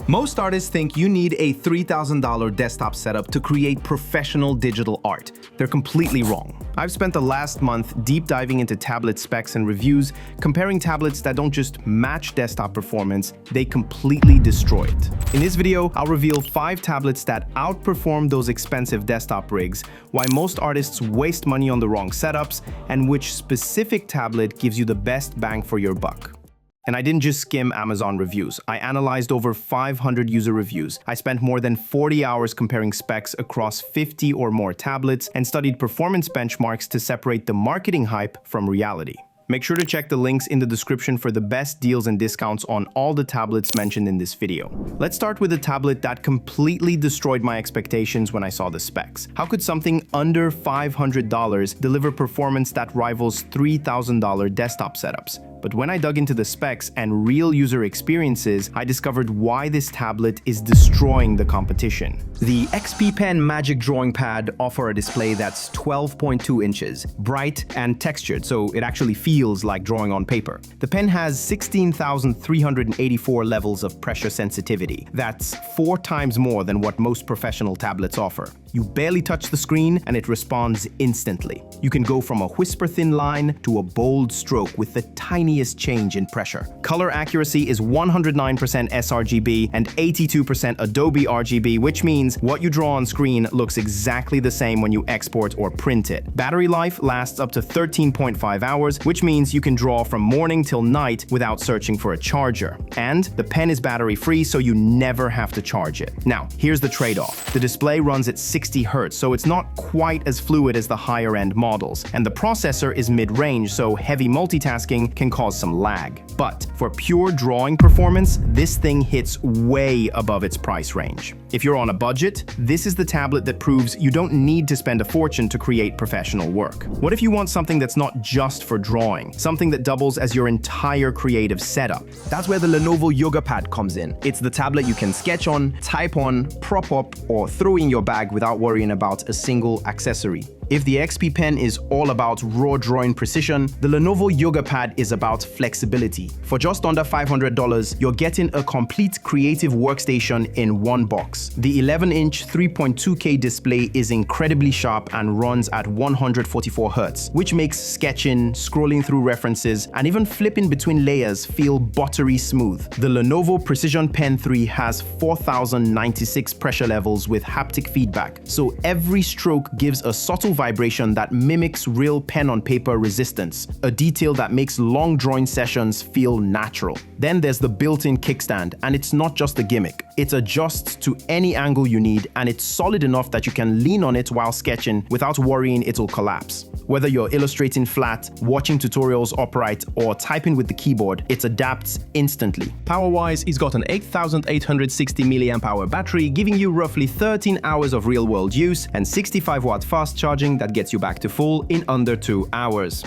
Most artists think you need a $3,000 desktop setup to create professional digital art. They're completely wrong. I've spent the last month deep diving into tablet specs and reviews, comparing tablets that don't just match desktop performance, they completely destroy it. In this video, I'll reveal 5 tablets that outperform those expensive desktop rigs, why most artists waste money on the wrong setups, and which specific tablet gives you the best bang for your buck. And I didn't just skim Amazon reviews. I analyzed over 500 user reviews. I spent more than 40 hours comparing specs across 50 or more tablets and studied performance benchmarks to separate the marketing hype from reality. Make sure to check the links in the description for the best deals and discounts on all the tablets mentioned in this video. Let's start with a tablet that completely destroyed my expectations when I saw the specs. How could something under $500 deliver performance that rivals $3,000 desktop setups? But when I dug into the specs and real user experiences, I discovered why this tablet is destroying the competition. The XPPEN Magic Drawing Pad offers a display that's 12.2 inches, bright and textured, so it actually feels like drawing on paper. The pen has 16,384 levels of pressure sensitivity. That's 4 times more than what most professional tablets offer. You barely touch the screen and it responds instantly. You can go from a whisper-thin line to a bold stroke with the tiniest change in pressure. Color accuracy is 109% sRGB and 82% Adobe RGB, which means what you draw on screen looks exactly the same when you export or print it. Battery life lasts up to 13.5 hours, which means you can draw from morning till night without searching for a charger. And the pen is battery-free, so you never have to charge it. Now, here's the trade-off. The display runs at 60 Hz, so it's not quite as fluid as the higher-end models, and the processor is mid-range, so heavy multitasking can cause some lag. But for pure drawing performance, this thing hits way above its price range. If you're on a budget, this is the tablet that proves you don't need to spend a fortune to create professional work. What if you want something that's not just for drawing, something that doubles as your entire creative setup? That's where the Lenovo Yoga Pad comes in. It's the tablet you can sketch on, type on, prop up, or throw in your bag without worrying about a single accessory. If the XPPEN is all about raw drawing precision, the Lenovo Yoga Pad is about flexibility. For just under $500, you're getting a complete creative workstation in one box. The 11-inch 3.2K display is incredibly sharp and runs at 144 Hz, which makes sketching, scrolling through references, and even flipping between layers feel buttery smooth. The Lenovo Precision Pen 3 has 4,096 pressure levels with haptic feedback, so every stroke gives a subtle vibration that mimics real pen-on-paper resistance, a detail that makes long drawing sessions feel natural. Then there's the built-in kickstand, and it's not just a gimmick. It adjusts to any angle you need, and it's solid enough that you can lean on it while sketching without worrying it'll collapse. Whether you're illustrating flat, watching tutorials upright, or typing with the keyboard, it adapts instantly. Power-wise, it's got an 8,860 mAh battery, giving you roughly 13 hours of real-world use, and 65-watt fast charging that gets you back to full in under 2 hours.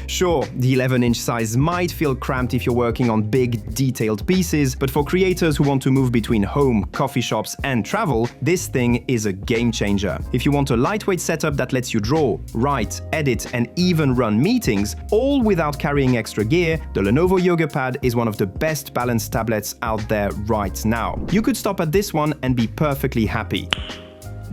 Sure, the 11-inch size might feel cramped if you're working on big, detailed pieces, but for creators who want to move between home, coffee shops, and travel, this thing is a game changer. If you want a lightweight setup that lets you draw, write, edit, and even run meetings, all without carrying extra gear, the Lenovo Yoga Pad is one of the best balanced tablets out there right now. You could stop at this one and be perfectly happy.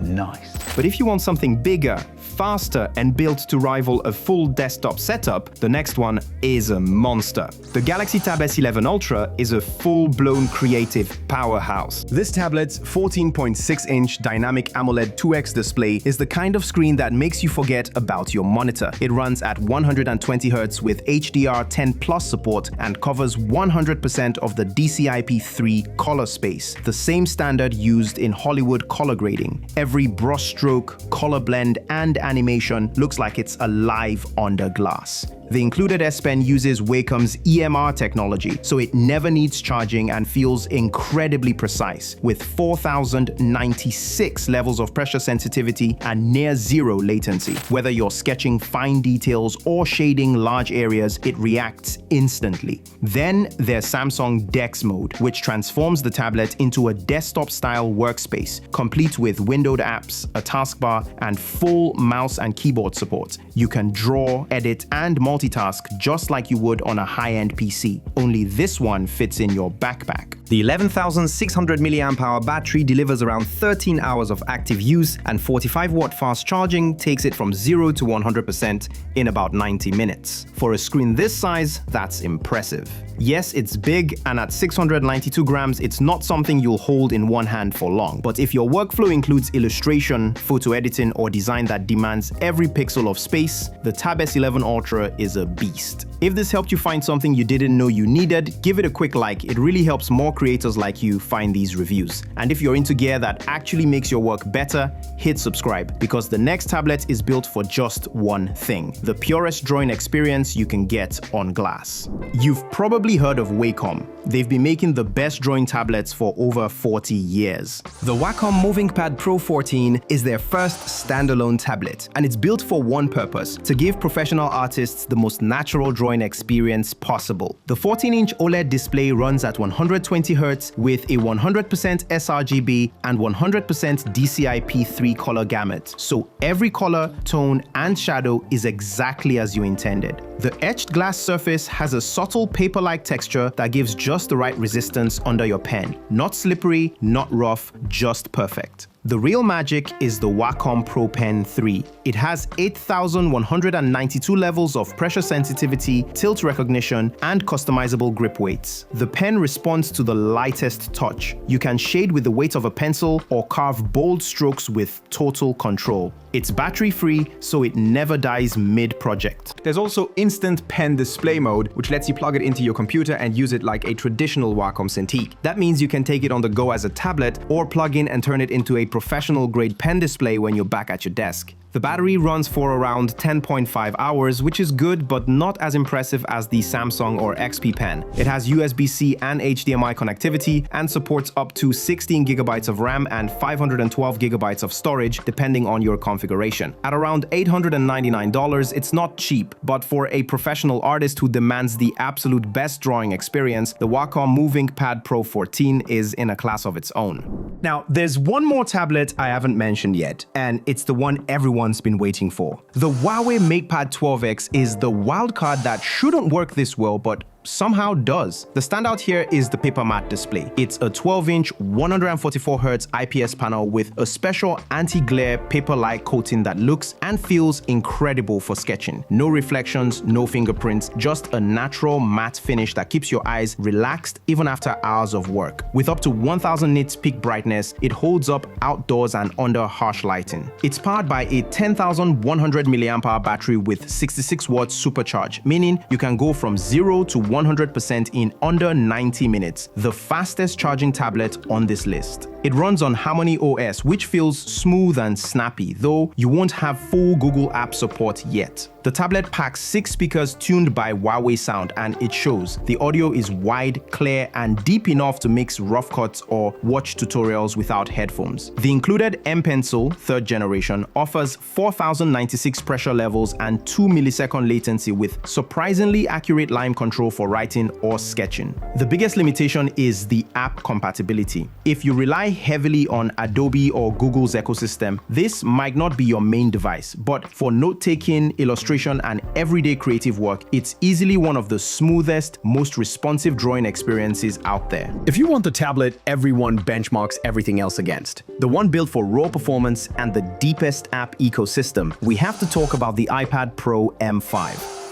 Nice. But if you want something bigger, faster, and built to rival a full desktop setup, the next one is a monster. The Galaxy Tab S11 Ultra is a full-blown creative powerhouse. This tablet's 14.6-inch dynamic AMOLED 2X display is the kind of screen that makes you forget about your monitor. It runs at 120 Hz with HDR10+ support and covers 100% of the DCI-P3 color space, the same standard used in Hollywood color grading. Every brushstroke, color blend, and animation looks like it's alive under glass. The included S Pen uses Wacom's EMR technology, so it never needs charging and feels incredibly precise, with 4,096 levels of pressure sensitivity and near zero latency. Whether you're sketching fine details or shading large areas, it reacts instantly. Then there's Samsung DeX mode, which transforms the tablet into a desktop-style workspace, complete with windowed apps, a taskbar, and full mouse and keyboard support. You can draw, edit, and multitask multitask just like you would on a high-end PC, only this one fits in your backpack. The 11,600 mAh battery delivers around 13 hours of active use, and 45-watt fast charging takes it from 0 to 100% in about 90 minutes. For a screen this size, that's impressive. Yes, it's big, and at 692 grams, it's not something you'll hold in one hand for long. But if your workflow includes illustration, photo editing, or design that demands every pixel of space, the Tab S11 Ultra is a beast. If this helped you find something you didn't know you needed, give it a quick like. It really helps more creators like you find these reviews. And if you're into gear that actually makes your work better, hit subscribe, because the next tablet is built for just one thing: the purest drawing experience you can get on glass. You've probably heard of Wacom. They've been making the best drawing tablets for over 40 years. The Wacom MovinkPad Pro 14 is their first standalone tablet, and it's built for one purpose: to give professional artists the most natural drawing experience possible. The 14-inch OLED display runs at 120Hz with a 100% sRGB and 100% DCI-P3 color gamut, so every color, tone, and shadow is exactly as you intended. The etched glass surface has a subtle paper-like texture that gives just the right resistance under your pen. Not slippery, not rough, just perfect. The real magic is the Wacom Pro Pen 3. It has 8,192 levels of pressure sensitivity, tilt recognition, and customizable grip weights. The pen responds to the lightest touch. You can shade with the weight of a pencil or carve bold strokes with total control. It's battery-free, so it never dies mid-project. There's also instant pen display mode, which lets you plug it into your computer and use it like a traditional Wacom Cintiq. That means you can take it on the go as a tablet, or plug in and turn it into a professional-grade pen display when you're back at your desk. The battery runs for around 10.5 hours, which is good, but not as impressive as the Samsung or XPPEN. It has USB-C and HDMI connectivity and supports up to 16 GB of RAM and 512 GB of storage, depending on your configuration. At around $899, it's not cheap, but for a professional artist who demands the absolute best drawing experience, the Wacom MovinkPad Pro 14 is in a class of its own. Now, there's one more tablet I haven't mentioned yet, and it's the one everyone's been waiting for. The Huawei MatePad 12X is the wildcard that shouldn't work this well, but somehow does. The standout here is the paper matte display. It's a 12-inch 144Hz IPS panel with a special anti-glare paper-like coating that looks and feels incredible for sketching. No reflections, no fingerprints, just a natural matte finish that keeps your eyes relaxed even after hours of work. With up to 1000 nits peak brightness, it holds up outdoors and under harsh lighting. It's powered by a 10,100 mAh battery with 66 watts supercharge, meaning you can go from 0 to 100% in under 90 minutes, the fastest charging tablet on this list. It runs on Harmony OS, which feels smooth and snappy, though you won't have full Google App support yet. The tablet packs 6 speakers tuned by Huawei Sound, and it shows. The audio is wide, clear, and deep enough to mix rough cuts or watch tutorials without headphones. The included M Pencil 3rd generation offers 4096 pressure levels and 2 millisecond latency with surprisingly accurate line control for writing or sketching. The biggest limitation is the app compatibility. If you rely heavily on Adobe or Google's ecosystem, this might not be your main device, but for note-taking, illustration, and everyday creative work, it's easily one of the smoothest, most responsive drawing experiences out there. If you want the tablet everyone benchmarks everything else against, the one built for raw performance and the deepest app ecosystem, we have to talk about the iPad Pro M5.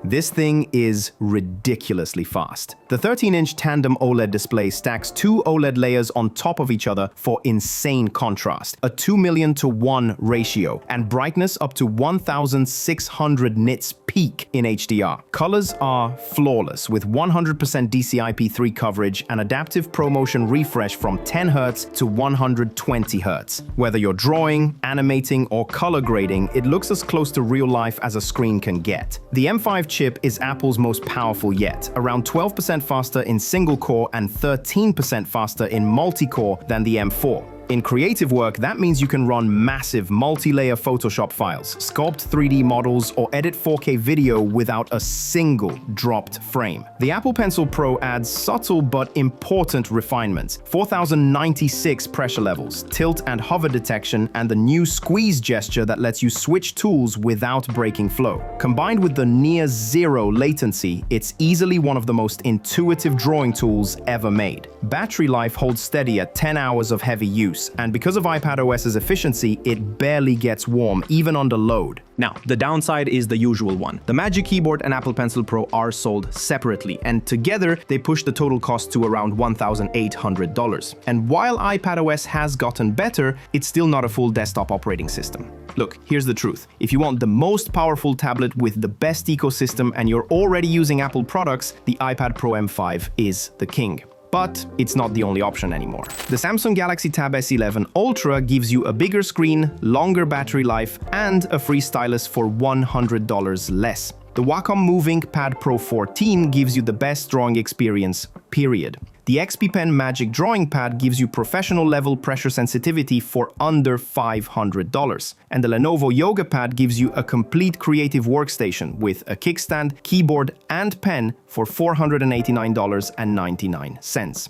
This thing is ridiculously fast. The 13-inch tandem OLED display stacks 2 OLED layers on top of each other for insane contrast, a 2,000,000:1 ratio, and brightness up to 1600 nits peak in HDR. Colors are flawless with 100% DCI-P3 coverage and adaptive ProMotion refresh from 10 Hz to 120 Hz. Whether you're drawing, animating, or color grading, it looks as close to real life as a screen can get. The M5 chip is Apple's most powerful yet, around 12% faster in single-core and 13% faster in multi-core than the M4. In creative work, that means you can run massive multi-layer Photoshop files, sculpt 3D models, or edit 4K video without a single dropped frame. The Apple Pencil Pro adds subtle but important refinements: 4096 pressure levels, tilt and hover detection, and the new squeeze gesture that lets you switch tools without breaking flow. Combined with the near-zero latency, it's easily one of the most intuitive drawing tools ever made. Battery life holds steady at 10 hours of heavy use, and because of iPadOS's efficiency, it barely gets warm, even under load. Now, the downside is the usual one. The Magic Keyboard and Apple Pencil Pro are sold separately, and together they push the total cost to around $1,800. And while iPadOS has gotten better, it's still not a full desktop operating system. Look, here's the truth. If you want the most powerful tablet with the best ecosystem and you're already using Apple products, the iPad Pro M5 is the king. But it's not the only option anymore. The Samsung Galaxy Tab S11 Ultra gives you a bigger screen, longer battery life, and a free stylus for $100 less. The Wacom MovinkPad Pro 14 gives you the best drawing experience, period. The XPPEN Magic Drawing Pad gives you professional-level pressure sensitivity for under $500. And the Lenovo Yoga Pad gives you a complete creative workstation with a kickstand, keyboard, and pen for $489.99.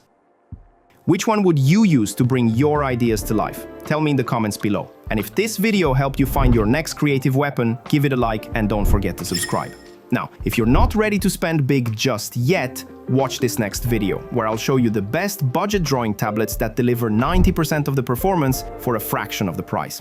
Which one would you use to bring your ideas to life? Tell me in the comments below. And if this video helped you find your next creative weapon, give it a like and don't forget to subscribe. Now, if you're not ready to spend big just yet, watch this next video, where I'll show you the best budget drawing tablets that deliver 90% of the performance for a fraction of the price.